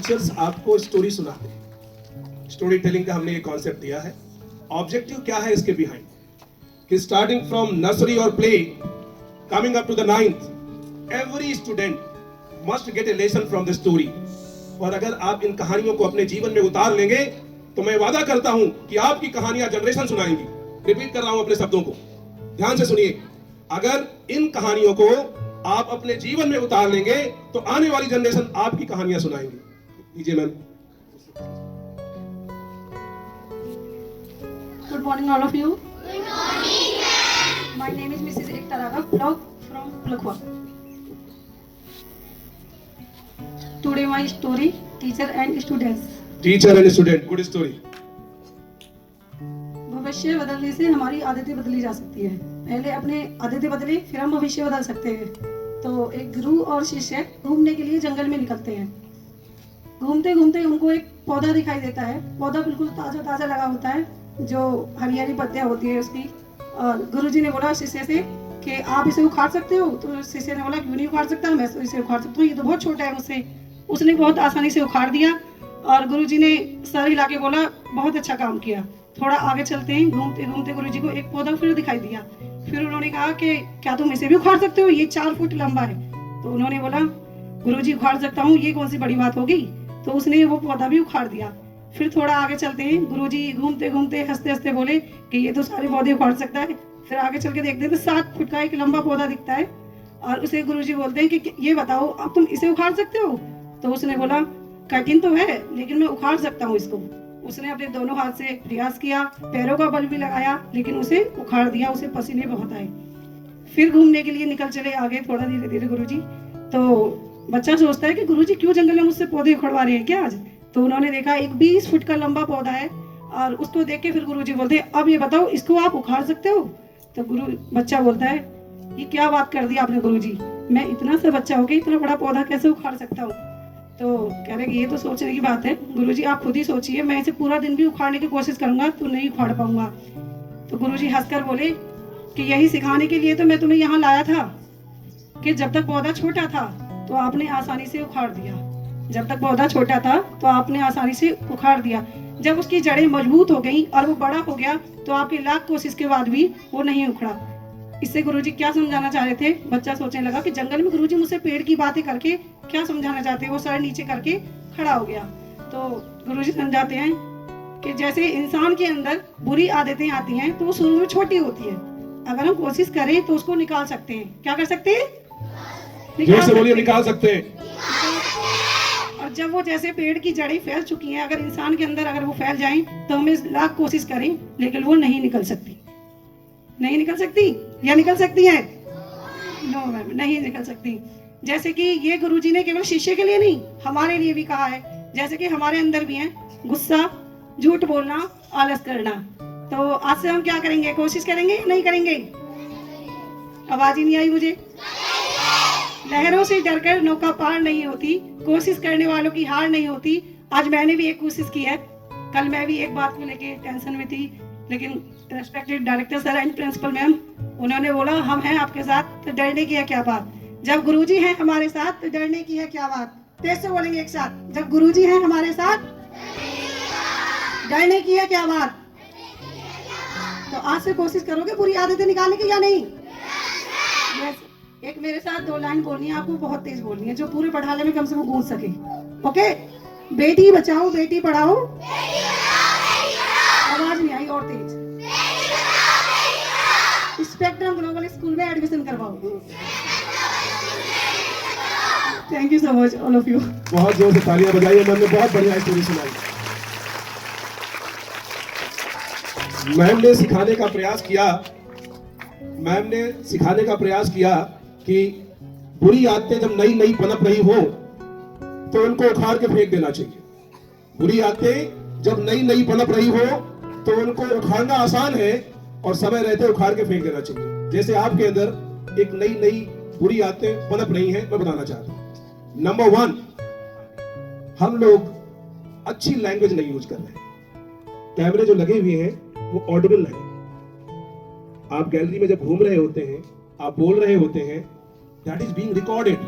Teachers आपको story सुनाते हैं। स्टोरी टेलिंग का हमने ये कॉन्सेप्ट दिया है। ऑब्जेक्टिव क्या है इसके बिहाइंड, कि स्टार्टिंग फ्रॉम नर्सरी और play coming up to the 9th, every student must get a lesson from the story. और अगर आप इन कहानियों को अपने जीवन में उतार लेंगे तो मैं वादा करता हूं कि आपकी कहानियां जनरेशन सुनाएंगी। रिपीट कर रहा हूं अपने शब्दों को, ध्यान से सुनिए। अगर इन कहानियों को आप अपने जीवन में उतार लेंगे तो आने वाली जनरेशन आपकी कहानियां सुनाएंगी। लीजिए ma'am. Good morning, all of you. Good morning, ma'am. My name is Mrs. Ekta Raghav, blog from Plakwa. Today my story, teacher and students. Teacher and student, good story. भविष्य बदलने से हमारी आदतें बदली जा सकती है। पहले अपने आदतें बदले, फिर हम भविष्य बदल सकते हैं। तो एक गुरु और शिष्य घूमने के लिए जंगल में निकलते हैं। घूमते घूमते उनको एक पौधा दिखाई देता है। पौधा बिल्कुल ताजा ताजा लगा होता है, जो हरी हरी पत्तियां होती है उसकी। और गुरुजी ने बोला शिष्य से कि आप इसे उखाड़ सकते हो। तो शिष्य ने बोला क्यों नहीं उखाड़ सकता, मैं इसे उखाड़ सकता हूँ, ये तो बहुत छोटा है मुझसे। उसने बहुत आसानी से उखाड़ दिया और गुरुजी ने सर हिला के बोला बहुत अच्छा काम किया। थोड़ा आगे चलते हैं, घूमते घूमते गुरुजी को एक पौधा फिर दिखाई दिया। फिर उन्होंने कहा कि क्या तुम इसे भी उखाड़ सकते हो, ये 4 फुट लंबा है। तो उन्होंने बोला गुरुजी उखाड़ सकता हूँ, ये कौन सी बड़ी बात होगी। तो उसने वो पौधा भी उखाड़ दिया। फिर थोड़ा आगे चलते हैं, गुरुजी घूमते घूमते हंसते हंसते बोले कि ये तो सारे पौधे उखाड़ सकता है। फिर आगे चल के देखते हैं तो 7 फुट का एक लंबा पौधा दिखता है और उसे गुरुजी बोलते हैं कि ये बताओ अब तुम इसे उखाड़ सकते हो। तो उसने बोला कठिन तो है लेकिन मैं उखाड़ सकता हूँ इसको। उसने अपने दोनों हाथ से प्रयास किया, पैरों का बल भी लगाया, लेकिन उसे उखाड़ दिया। उसे पसीने बहुत आए। फिर घूमने के लिए निकल चले आगे थोड़ा धीरे धीरे गुरुजी। तो बच्चा सोचता है कि गुरुजी क्यों जंगल में मुझसे पौधे उखड़वा रहे हैं क्या आज। तो उन्होंने देखा एक 20 फुट का लंबा पौधा है और उसको देख के फिर गुरुजी बोलते हैं अब ये बताओ इसको आप उखाड़ सकते हो। तो बच्चा बोलता है ये क्या बात कर दी आपने गुरुजी, मैं इतना सा बच्चा हो के इतना बड़ा पौधा कैसे उखाड़ सकता हूँ। तो कह रहे कि ये तो सोचने की बात है गुरुजी, आप खुद ही सोचिए, मैं इसे पूरा दिन भी उखाड़ने की कोशिश करूंगा तो नहीं उखाड़ पाऊंगा। तो गुरुजी हंसकर बोले कि यही सिखाने के लिए तो मैं तुम्हें यहाँ लाया था कि जब तक पौधा छोटा था तो आपने आसानी से उखाड़ दिया। जब तक पौधा छोटा था तो आपने आसानी से उखाड़ दिया। जब उसकी जड़ें मजबूत हो गई और वो बड़ा हो गया तो आपकी लाख कोशिश के बाद भी वो नहीं उखड़ा। इससे गुरुजी क्या समझाना चाह रहे थे। बच्चा सोचने लगा कि जंगल में गुरुजी मुझसे पेड़ की बातें करके क्या समझाना चाहते हैं। वो सर नीचे करके खड़ा हो गया। तो गुरुजी समझाते हैं कि जैसे इंसान के अंदर बुरी आदतें आती हैं तो वो शुरू में छोटी होती है, अगर हम कोशिश करें तो उसको निकाल सकते हैं। क्या कर सकते हैं, निकाल सकते हैं। और जब वो जैसे पेड़ की जड़ें फैल चुकी हैं, अगर इंसान के अंदर अगर वो फैल जाएं तो हमें लाख कोशिश करें लेकिन वो नहीं निकल सकती। नहीं निकल सकती या निकल सकती है? नो मैम, नहीं निकल सकती। जैसे कि ये गुरुजी ने केवल शिष्य के लिए नहीं हमारे लिए भी कहा है। जैसे कि हमारे अंदर भी है गुस्सा, झूठ बोलना, आलस करना। तो आज से हम क्या करेंगे, कोशिश करेंगे नहीं करेंगे? आवाज ही नहीं आई मुझे। लहरों से डरकर नौका पार नहीं होती, कोशिश करने वालों की हार नहीं होती। आज मैंने भी एक कोशिश की है। कल मैं भी एक बात को लेके टेंशन में थी, लेकिन respected director sir and principal ma'am उन्होंने बोला हम हैं आपके साथ तो डरने की है क्या बात। जब गुरुजी हैं हमारे साथ तो डरने की है क्या बात। तेज से बोलेंगे एक साथ, जब गुरुजी हैं हमारे साथ डरने की है क्या बात। तो आज से कोशिश करोगे बुरी आदतें निकालने की या नहीं? एक मेरे साथ 2 लाइन बोलनी है आपको, बहुत तेज बोलनी है, जो पूरे पढ़ाने में कम से कम गूंज सके। ओके, बेटी बचाओ बेटी पढ़ाओ। आवाज नहीं आई, और तेज। स्पेक्ट्रम ग्लोबल स्कूल में एडमिशन करवाओ। Thank you so much all of you. बहुत जोर से तालियां बजाइए, मैम ने बहुत बढ़िया स्टोरी सुनाई। मैम ने सिखाने का प्रयास किया कि बुरी आदतें जब नई नई पनप रही हो तो उनको उखाड़ के फेंक देना चाहिए। बुरी आदतें जब नई नई पनप रही हो तो उनको उखाड़ना आसान है और समय रहते उखाड़ के फेंक देना चाहिए। जैसे आपके अंदर एक नई नई बुरी आदतें पनप रही हैं, मैं बताना चाहता हूं। नंबर 1, हम लोग अच्छी लैंग्वेज नहीं यूज कर रहे हैं। कैमरे जो लगे हुए हैं वो ऑडिबल है। आप गैलरी में जब घूम रहे होते हैं, आप बोल रहे होते हैं, दैट इज बीइंग रिकॉर्डेड।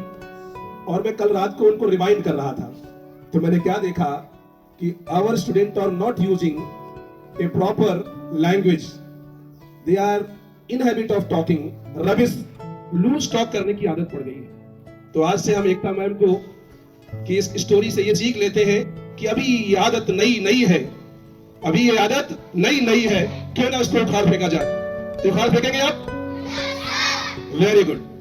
और मैं कल रात को उनको रिवाइंड कर रहा था तो मैंने क्या देखा कि our student are not using a proper language, they are in habit of talking rubbish, loose talk करने की आदत पड़ गई है। तो आज से हम एकता मैम को कि इस स्टोरी से ये सीख लेते हैं कि अभी ये आदत नई नई है, अभी ये आदत नई नई है, क्यों ना उसको उखाड़ फेंका जाए। तो उखाड़ फेंकेंगे आप? Very good.